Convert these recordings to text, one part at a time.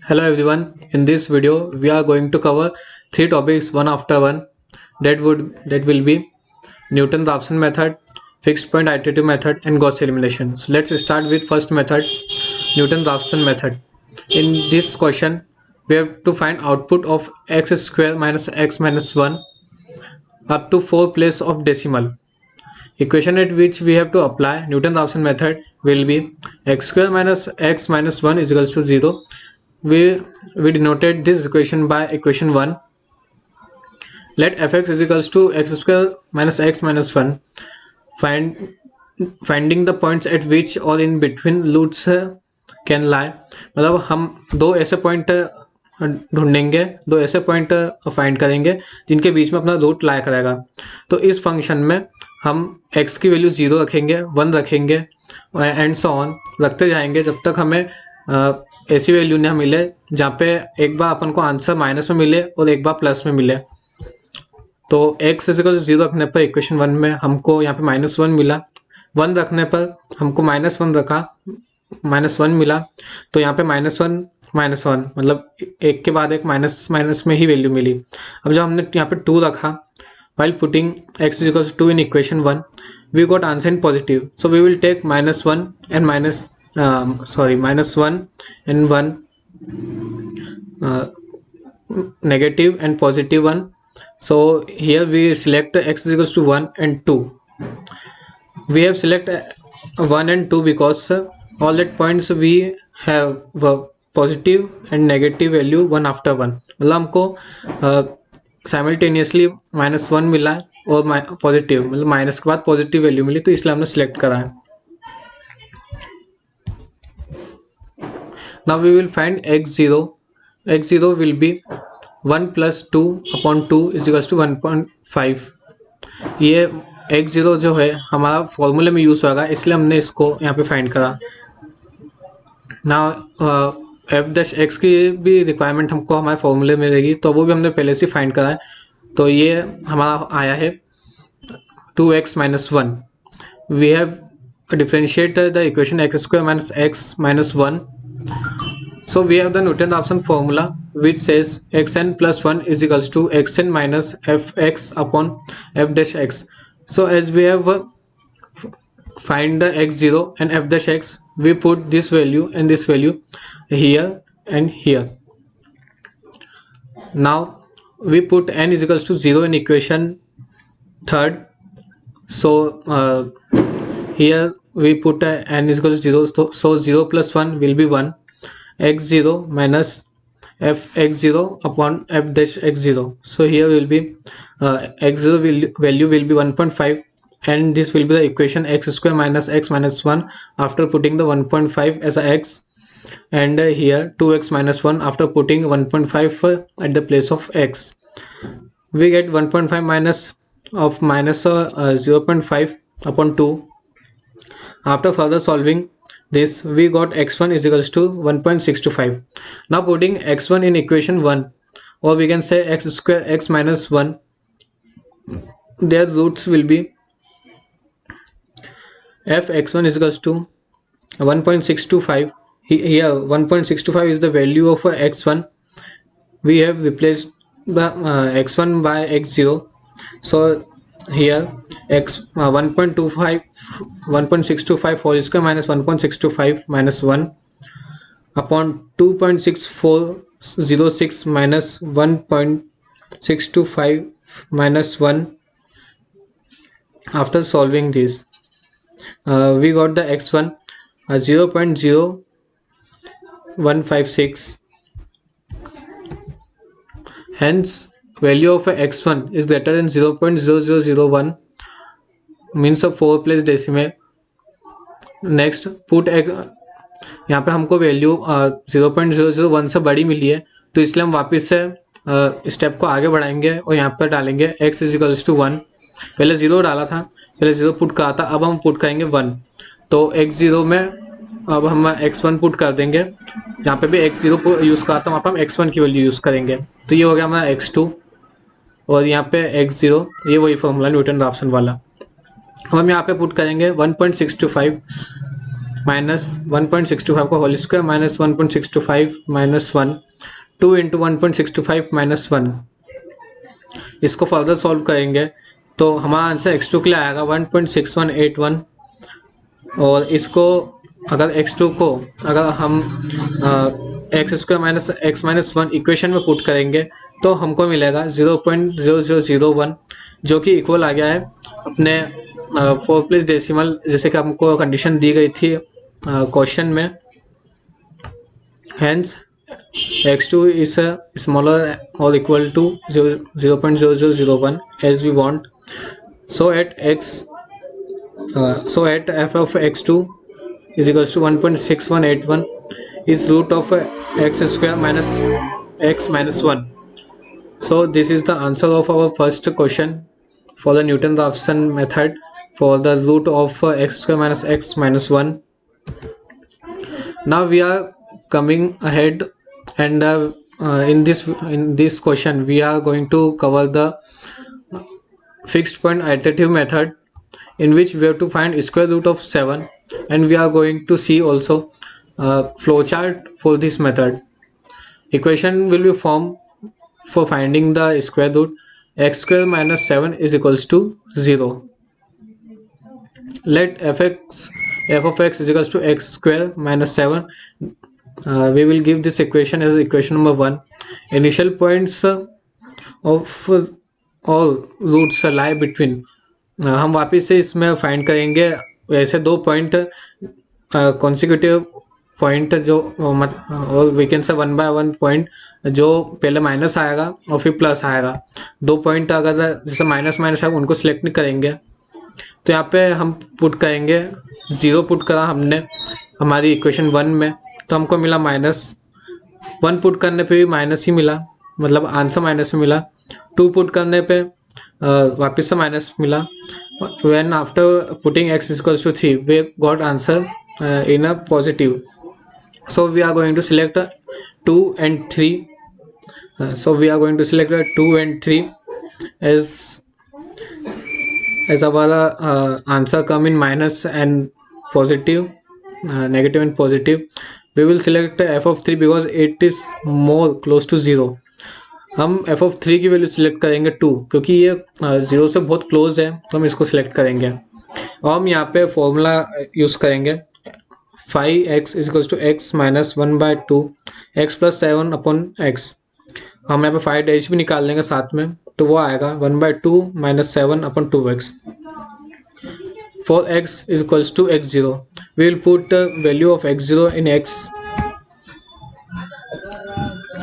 Hello everyone. In this video, we are going to cover three topics one after one. That will be Newton-Raphson method, fixed point iterative method, and Gauss elimination. So let's start with first method, Newton-Raphson method. In this question, we have to find output of x square minus x minus 1 up to 4 place of decimal. Equation at which we have to apply Newton-Raphson method will be x square minus x minus 1 is equals to 0. We denoted this equation by equation 1. Let fx is equals to x square minus x minus 1. Finding the points at which or in between roots can lie. मतलब हम दो ऐसे point ढूंढेंगे, दो ऐसे point find करेंगे जिनके बीच में अपना रूट लाई करेगा. तो इस फंक्शन में हम x की वैल्यू 0 रखेंगे, 1 रखेंगे एंड सो ऑन रखते जाएंगे जब तक हमें ऐसी वैल्यू ना मिले जहाँ पे एक बार अपन को आंसर माइनस में मिले और एक बार प्लस में मिले. तो x इज इक्वल टू 0 रखने पर इक्वेशन 1 में हमको यहाँ पे -1 मिला, 1 रखने पर हमको -1 रखा, -1 मिला. तो यहाँ पे -1 मतलब एक के बाद एक माइनस में ही वैल्यू मिली. अब जब हमने यहाँ पे 2 रखा, while putting x is equals to 2 in equation 1, we got answer in positive. So we will take -1 and -1 and 1 negative and positive 1. So here we select x is equals to 1 and 2. We have select 1 and 2 because all that points we have positive and negative value one after one. मतलब हमको simultaneously -1 मिला और positive मतलब minus के बाद positive value मिली, तो इसलिए हमने सिलेक्ट करा है. Now we will find x0. x0 will be 1 + 2 upon 2 is equals to 1.5. ये x0 जो है हमारा फॉर्मूले में यूज़ होगा, इसलिए हमने इसको यहाँ पे फाइंड करा. नाउ f' की भी रिक्वायरमेंट हमको हमारे फॉर्मूले में रहेगी, तो वो भी हमने पहले से फाइंड करा है. तो ये हमारा आया है 2x - 1. We have differentiate the equation x square minus x minus 1. So we have the Newton-Raphson formula which says xn plus 1 is equals to xn minus fx upon f'(x). So as we have find the x0 and f'(x), we put this value and this value here and here. Now we put n is equals to 0 in equation 3rd. So here we put n is equals to 0. So 0 plus 1 will be 1. x0 minus fx0 upon f'(x0). So here will be x0 value will be 1.5, and this will be the equation x square minus x minus 1 after putting the 1.5 as a x, and here 2x minus 1 after putting 1.5 at the place of x. We get 1.5 minus 0.5 upon 2. After further solving this, we got x1 is equals to 1.625. Now putting x1 in equation 1, or we can say x square x minus 1, their roots will be fx1 is equals to 1.625. Here 1.625 is the value of x1. We have replaced the x1 by x0. So here x 1.625 whole square minus 1.625 minus 1 upon 2.6406 minus 1.625 minus 1. After solving this, we got the x1 0.0156. Hence value of x1 is greater than 0.0001, means of 4 place decimal. Next put यहाँ पे हमको value 0.001 से बड़ी मिली है, तो इसलिए हम वापस से स्टेप को आगे बढ़ाएंगे और यहाँ पर डालेंगे x इज इक्वल्स टू 1. पहले 0 डाला था, पहले 0 पुट करा था, अब हम पुट करेंगे 1. तो x0 में अब हम x1 पुट कर देंगे, जहाँ पे भी x0 यूज़ करा था वहाँ पर हम x1 की वैल्यू यूज़ करेंगे. तो ये हो गया हमारा x2 और यहाँ पे x0, ये वही फॉर्मूला न्यूटन-राफसन वाला. अब हम यहाँ पे पुट करेंगे 1.625 माइनस 1.625 का whole square minus 1.625 minus 1, 2 into 1.625 minus 1। इसको फर्दर सॉल्व करेंगे तो हमारा आंसर x2 के लिए आएगा 1.6181। और इसको अगर x2 को अगर हम x square minus x minus 1 equation में पुट करेंगे तो हमको मिलेगा 0.0001, जो कि इक्वल आ गया है अपने 4 प्लेस डेसिमल, जैसे कि हमको कंडीशन दी गई थी क्वेश्चन में। Hence x2 is smaller or equal to 0.0001 as we want. So at f of x2 is equals to 1.6181 is root of x square minus x minus 1. So this is the answer of our first question for the Newton-Raphson method for the root of x square minus x minus 1. Now we are coming ahead, and in this question we are going to cover the fixed point iterative method, in which we have to find square root of 7, and we are going to see also flowchart for this method. Equation will be formed for finding the square root. X square minus 7 is equals to 0. Let f of x is equals to x square minus 7. We will give this equation as equation number 1. Initial points of all roots lie between. हम वापस से इसमें find करेंगे वैसे दो point consecutive point जो और we can say 1 by 1 point, जो पहले माइनस आएगा और फिर प्लस आएगा। दो पॉइंट अगर जैसे माइनस माइनस है उनको सिलेक्ट नहीं करेंगे, तो यहाँ पे हम पुट करेंगे 0 पुट करा हमने हमारी इक्वेशन 1 में, तो हमको मिला -1 पुट करने पे भी माइनस ही मिला, मतलब आंसर माइनस में मिला। 2 पुट करने पे वापस से माइनस मिला। When after putting x equals to 3 we got answer in a positive. So we are going to select 2 and 3. So we are going to select 2 and 3 as our answer come in minus and positive, negative and positive. We will select f of 3 because it is more close to 0. हम f of 3 की value select करेंगे 2, क्योंकि ये 0 से बहुत close है, तो हम इसको सिलेक्ट करेंगे। और हम यहाँ पे फॉर्मूला यूज़ करेंगे 5x is equals to x minus 1 by 2 x plus 7 upon x। हम यहाँ पे 5 डैश भी निकाल लेंगे साथ में, तो वो आएगा 1 by 2 minus 7 upon 2x। For x is equals to x0, we will put value of x0 in x.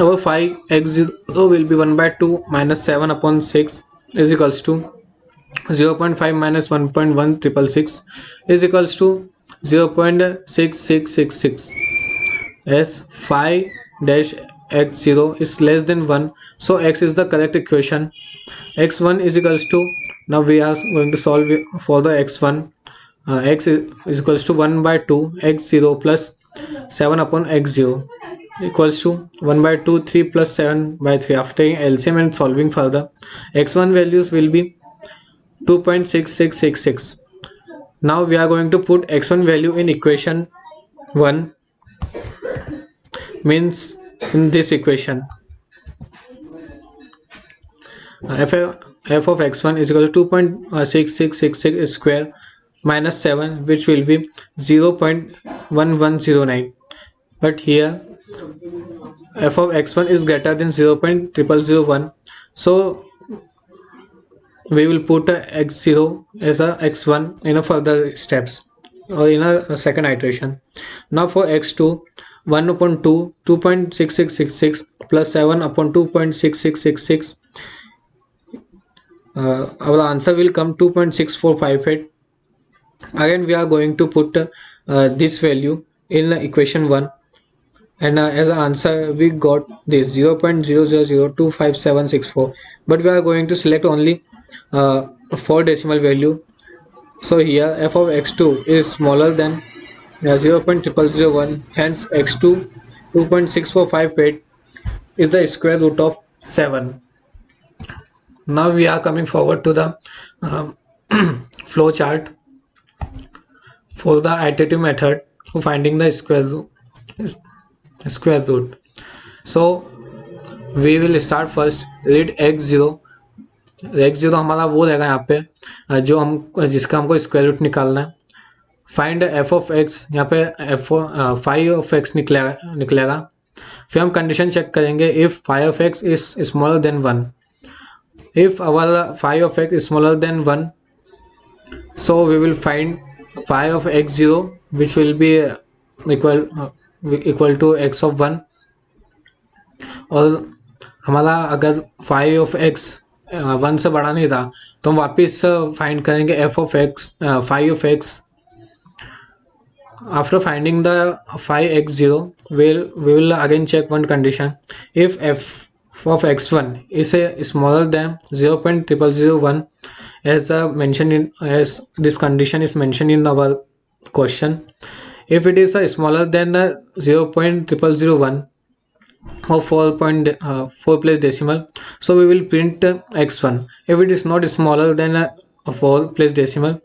Our 5x0 will be 1 by 2 minus 7 upon 6 is equals to 0.5 minus 1.1666 is equals to 0.6666. as 5 dash x0 is less than 1, so x is the correct equation. x1 is equals to, now we are going to solve for the x1. X is equals to 1 by 2 x0 plus 7 upon x0 equals to 1 by 2 3 plus 7 by 3. After taking LCM and solving further, x1 values will be 2.6666. Now we are going to put x1 value in equation 1, means in this equation f of x1 is equal to 2.6666 square minus 7, which will be 0.1109. but here f of x1 is greater than 0.0001, so we will put x0 as a x1 in a further steps or in a second iteration. Now for x2, 1 upon 2 2.6666 plus 7 upon 2.6666, our answer will come 2.6458. Again we are going to put this value in equation 1, and as an answer we got this 0.00025764, but we are going to select only 4 decimal value. So here f of x2 is smaller than 0.0001, hence x2 2.6458 is the square root of 7. Now we are coming forward to the flow chart for the iterative method. for finding the square root. So we will start first. read x0 हमारा वो रहेगा यहाँ पे जो हम जिसका हमको square root निकालना है. फाइंड एफ ऑफ एक्स, यहाँ पे फाइव ऑफ एक्स निकलेगा. फिर हम कंडीशन चेक करेंगे if five of x is smaller than 1. if our phi of x is smaller than 1, so we will find phi of x0 which will be equal to x of 1. और हमारा अगर phi of x 1 से बड़ा नहीं था तो हम वापस फाइंड करेंगे f of x phi of x. After finding the phi x0, we will again check one condition. If f of x1 is smaller than 0.0001 as this condition is mentioned in our question. If it is smaller than 0.0001 or 4 place decimal, so we will print x1. If it is not smaller than 4 place decimal,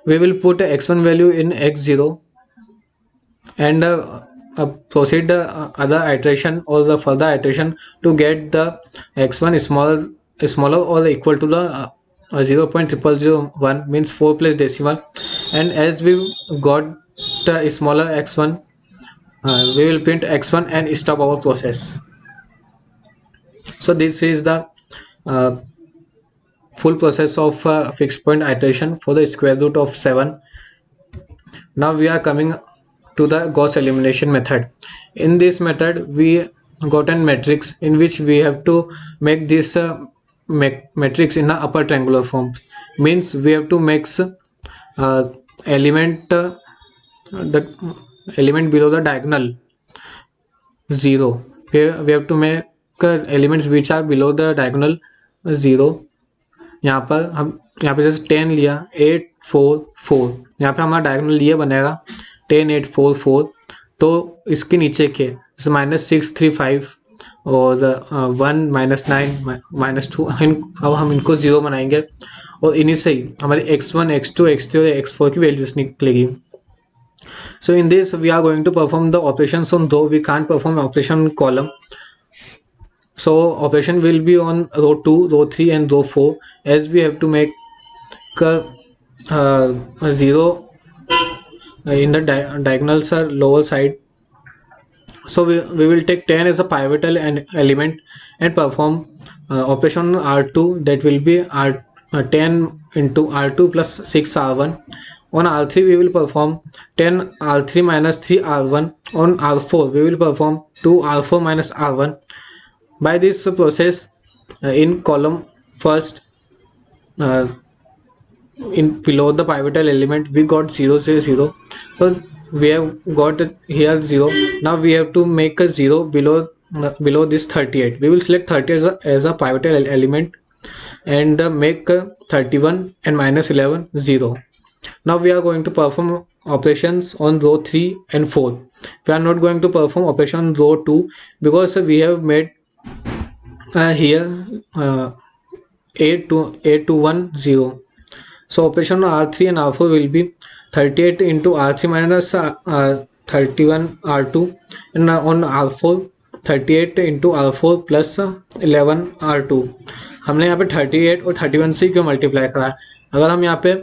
we will put x1 value in x0 and proceed other iteration or the further iteration to get the x1 smaller or equal to the 0.0001 means 4 place decimal. And as we got the smaller x1, we will print x1 and stop our process. So this is the full process of fixed point iteration for the square root of 7. Now we are coming to the Gauss elimination method. In this method we got a matrix in which we have to make this matrix in the upper triangular form. Means we have to mix element below the diagonal 0. Here we have to make elements which are below the diagonal 0. यहाँ पे जैसे 10 लिया 8 4 4, यहाँ पे हमारा diagonal ये बनेगा 10 8 4 4. तो इसके नीचे के जैसे -6 3 5 और 1 -9 -2 अब हम इनको 0 बनाएंगे और इन्हीं से ही हमारे x1 x2 x3 और x4 की वैल्यूज निकलेगी. So in this we are going to perform the operations on row. We can't perform operation on column. So operation will be on row 2, row 3 and row 4 as we have to make a 0 in the diagonals are lower side. So we will take 10 as a pivotal element and perform operation on R2, that will be 10 into R2 plus 6 R1. On R3 we will perform 10 R3 minus 3 R1. On R4 we will perform 2 R4 minus R1. By this process in column first in below the pivotal element we got 0 0 0. So we have got here 0. Now we have to make a 0 below this 38. We will select 30 as a pivotal element and make 31 and minus 11 0. Now we are going to perform operations on row 3 and 4. We are not going to perform operation on row 2 because we have made here 8 to 1 0. So operation on R3 and R4 will be 38 into R3 minus 31 R2 and on R4 38 into R4 plus 11 R2. हमने यहाँ पे 38 और 31 से क्यों multiply करा है? अगर हम यहाँ पे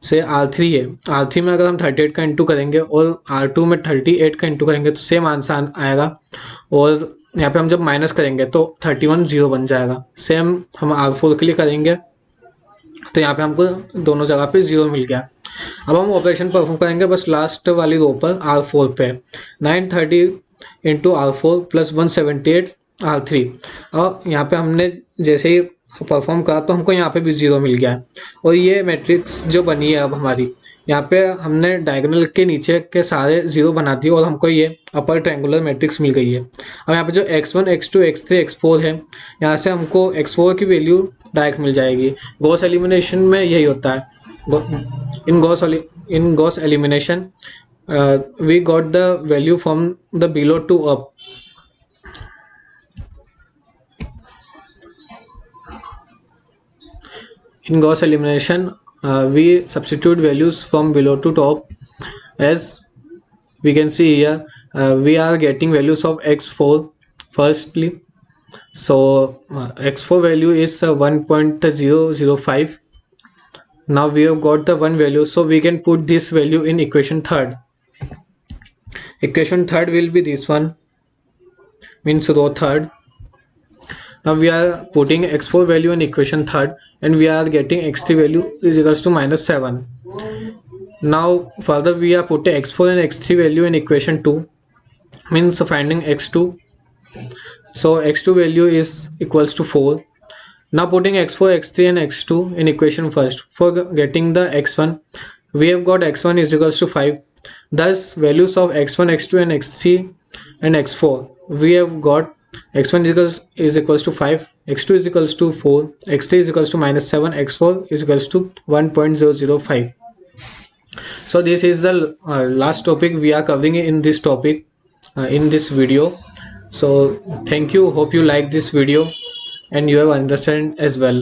से R3 है, R3 में अगर हम 38 का इंटू करेंगे और R2 में 38 का इंटू करेंगे तो सेम आंसर आएगा. और यहाँ पे हम जब माइनस करेंगे तो 31 0 बन जाएगा. सेम हम R4 के लिए करेंगे तो यहाँ पे हमको दोनों जगह पे 0 मिल गया. अब हम ऑपरेशन परफॉर्म करेंगे बस लास्ट वाली रो पर R4 पे 930 इंटू R4 प्लस 178 R3. और यहाँ पे हमने जैसे ही परफॉर्म करा तो हमको यहाँ पे भी 0 मिल गया है. और ये मैट्रिक्स जो बनी है अब हमारी यहाँ पे हमने डायगोनल के नीचे के सारे 0 बना दिए और हमको ये अपर ट्रायंगुलर मैट्रिक्स मिल गई है. अब यहाँ पे जो x1 x2 x3 x4 है यहाँ से हमको x4 की वैल्यू डायरेक्ट मिल जाएगी. गॉस एलिमिनेशन में यही होता है. In Gauss elimination we got the value from the below to up. In Gauss elimination, we substitute values from below to top as we can see here we are getting values of x4 firstly. So x4 value is 1.005. now we have got the one value, so we can put this value in equation third. Equation third will be this one, means row third. Now we are putting x4 value in equation third, and we are getting x3 value is equals to -7. Now further we are putting x4 and x3 value in equation 2, means finding x2. So x2 value is equals to 4. Now putting x4, x3 and x2 in equation first. For getting the x1, we have got x1 is equals to 5. Thus values of x1, x2 and x3 and x4, we have got x1 is equals to 5, x2 is equals to 4, x3 is equals to -7, x4 is equals to 1.005. So this is the last topic we are covering in this topic in this video. So thank you, hope you like this video and you have understand as well.